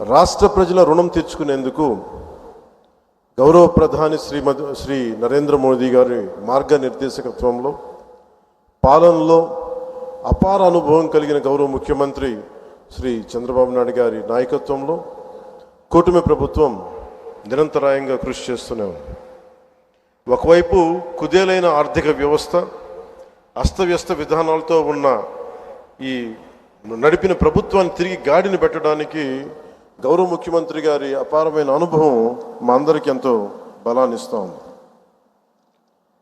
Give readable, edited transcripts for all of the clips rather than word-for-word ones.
రాష్ట్ర ప్రజల రుణం తీర్చుకునేందుకు గౌరవ ప్రధాని శ్రీ నరేంద్ర మోదీ గారి మార్గనిర్దేశకత్వంలో పాలనలో అపార అనుభవం కలిగిన గౌరవ ముఖ్యమంత్రి శ్రీ చంద్రబాబు నాయుడు గారి నాయకత్వంలో కూటమి ప్రభుత్వం నిరంతరాయంగా కృషి చేస్తూనే ఉంది. ఒకవైపు కుదేలైన ఆర్థిక వ్యవస్థ, అస్తవ్యస్త విధానాలతో ఉన్న ఈ నడిపిన ప్రభుత్వాన్ని తిరిగి గాడిని పెట్టడానికి గౌరవ ముఖ్యమంత్రి గారి అపారమైన అనుభవం మా అందరికీ ఎంతో బలాన్ని ఇస్తూ ఉంది.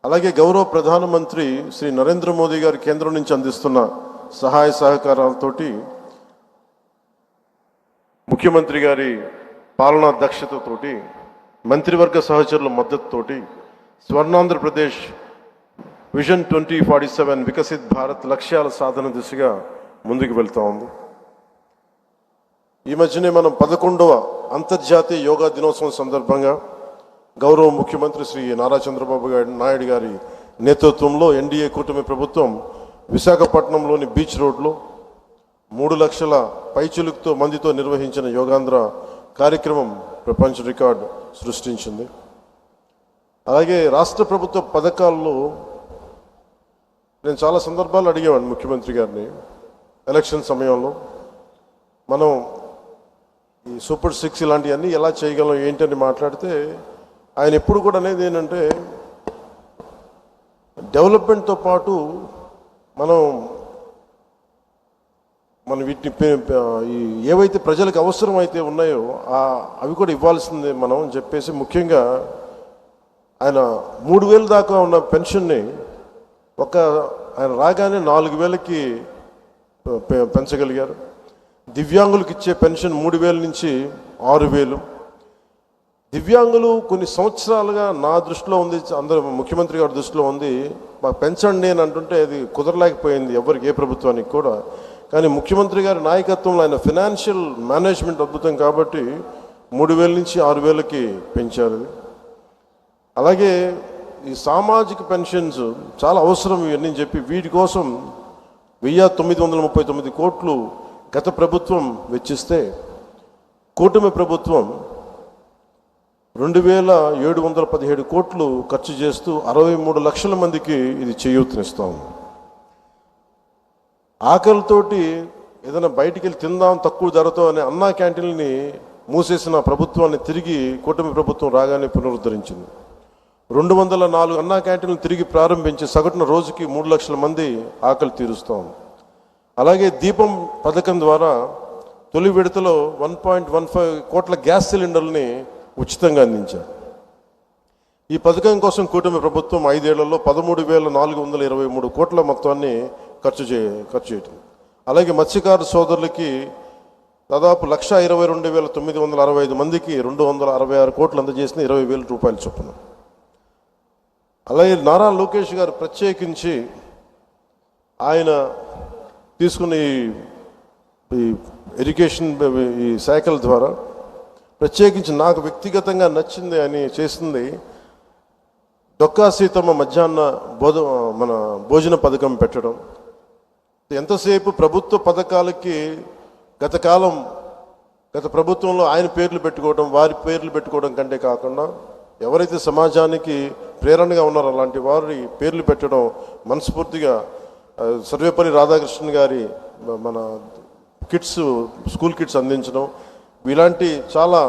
అలాగే గౌరవ ప్రధానమంత్రి శ్రీ నరేంద్ర మోదీ గారి కేంద్రం నుంచి అందిస్తున్న సహాయ సహకారాలతోటి ముఖ్యమంత్రి గారి పాలనా దక్షతతోటి మంత్రివర్గ సహచరుల మద్దతుతోటి స్వర్ణాంధ్రప్రదేశ్ విజన్ 2047 వికసిత్ భారత్ లక్ష్యాల సాధన దిశగా ముందుకు వెళ్తూ ఉంది. ఈ మధ్యనే మనం 11వ అంతర్జాతీయ యోగా దినోత్సవం సందర్భంగా గౌరవ ముఖ్యమంత్రి శ్రీ నారా చంద్రబాబు నాయుడు గారి నేతృత్వంలో ఎన్డీఏ కూటమి ప్రభుత్వం విశాఖపట్నంలోని బీచ్ రోడ్లో 3 లక్షల పైచిలుకుతో మందితో నిర్వహించిన యోగాంధ్ర కార్యక్రమం ప్రపంచ రికార్డు సృష్టించింది. అలాగే రాష్ట్ర ప్రభుత్వ పథకాల్లో నేను చాలా సందర్భాలు అడిగేవాడిని ముఖ్యమంత్రి గారిని. ఎలక్షన్ సమయంలో మనం ఈ సూపర్ 6 ఇలాంటివన్నీ ఎలా చేయగలం ఏంటని మాట్లాడితే ఆయన ఎప్పుడు కూడా అనేది ఏంటంటే డెవలప్మెంట్తో పాటు మనం వీటిని ఏవైతే ప్రజలకు అవసరం అయితే ఉన్నాయో అవి కూడా ఇవ్వాల్సిందే మనం అని చెప్పేసి ముఖ్యంగా ఆయన 3,000 దాకా ఉన్న పెన్షన్ని ఆయన రాగానే 4,000కి పెంచగలిగారు. దివ్యాంగులకు ఇచ్చే పెన్షన్ 3,000 నుంచి 6,000. దివ్యాంగులు కొన్ని సంవత్సరాలుగా నా దృష్టిలో ఉంది, అందరూ ముఖ్యమంత్రి గారి దృష్టిలో ఉంది, మాకు పెంచండి అని అంటుంటే అది కుదరలేకపోయింది ఎవరికి, ఏ ప్రభుత్వానికి కూడా. కానీ ముఖ్యమంత్రి గారి నాయకత్వంలో ఆయన ఫినాన్షియల్ మేనేజ్మెంట్ అద్భుతం కాబట్టి 3,000 నుంచి 6,000కి పెంచారు. అలాగే ఈ సామాజిక పెన్షన్స్ చాలా అవసరం ఇవన్నీ చెప్పి వీటి కోసం 1,939 కోట్లు గత ప్రభుత్వం వెచ్చిస్తే కూటమి ప్రభుత్వం 2,717 కోట్లు ఖర్చు చేస్తూ 63 లక్షల మందికి ఇది చేయూతనిస్తాం. ఆకలితోటి ఏదైనా బయటికి వెళ్ళి తిందాం తక్కువ ధరతో అనే అన్నా క్యాంటీన్ని మూసేసిన ప్రభుత్వాన్ని తిరిగి కూటమి ప్రభుత్వం రాగానే పునరుద్ధరించింది. 204 అన్నా క్యాంటీన్లు తిరిగి ప్రారంభించి సగటున రోజుకి 3 లక్షల మంది ఆకలి తీరుస్తాం. అలాగే దీపం పథకం ద్వారా తొలి విడతలో 1.15 కోట్ల గ్యాస్ సిలిండర్ని ఉచితంగా అందించారు. ఈ పథకం కోసం కూటమి ప్రభుత్వం 5 ఏళ్లలో 13,423 కోట్ల మొత్తాన్ని ఖర్చు చేయటం. అలాగే మత్స్యకారు సోదరులకి దాదాపు 1,22,965 మందికి 266 కోట్లు అందజేసిన 20,000 రూపాయలు చొప్పున. అలాగే నారా లోకేష్ గారు ప్రత్యేకించి ఆయన తీసుకున్న ఈ ఎడ్యుకేషన్ ఈ శాఖల ద్వారా ప్రత్యేకించి నాకు వ్యక్తిగతంగా నచ్చింది అని చేసింది డొక్కా సీతమ్మ మధ్యాహ్న భోజన పథకం పెట్టడం. ఎంతసేపు ప్రభుత్వ పథకాలకి గత ప్రభుత్వంలో ఆయన పేర్లు పెట్టుకోవడం, వారి పేర్లు పెట్టుకోవడం కంటే కాకుండా ఎవరైతే సమాజానికి ప్రేరణగా ఉన్నారో అలాంటి వారి పేర్లు పెట్టడం మనస్ఫూర్తిగా సర్వేపల్లి రాధాకృష్ణన్ గారి మన స్కూల్ కిట్స్ అందించడం, ఇలాంటి చాలా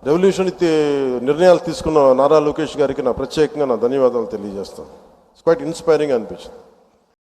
రెవల్యూషన్ నిర్ణయాలు తీసుకున్న నారా లోకేష్ గారికి నా ప్రత్యేకంగా నా ధన్యవాదాలు తెలియజేస్తాను. ఇట్స్ క్వైట్ ఇన్స్పైరింగ్ అనిపించింది.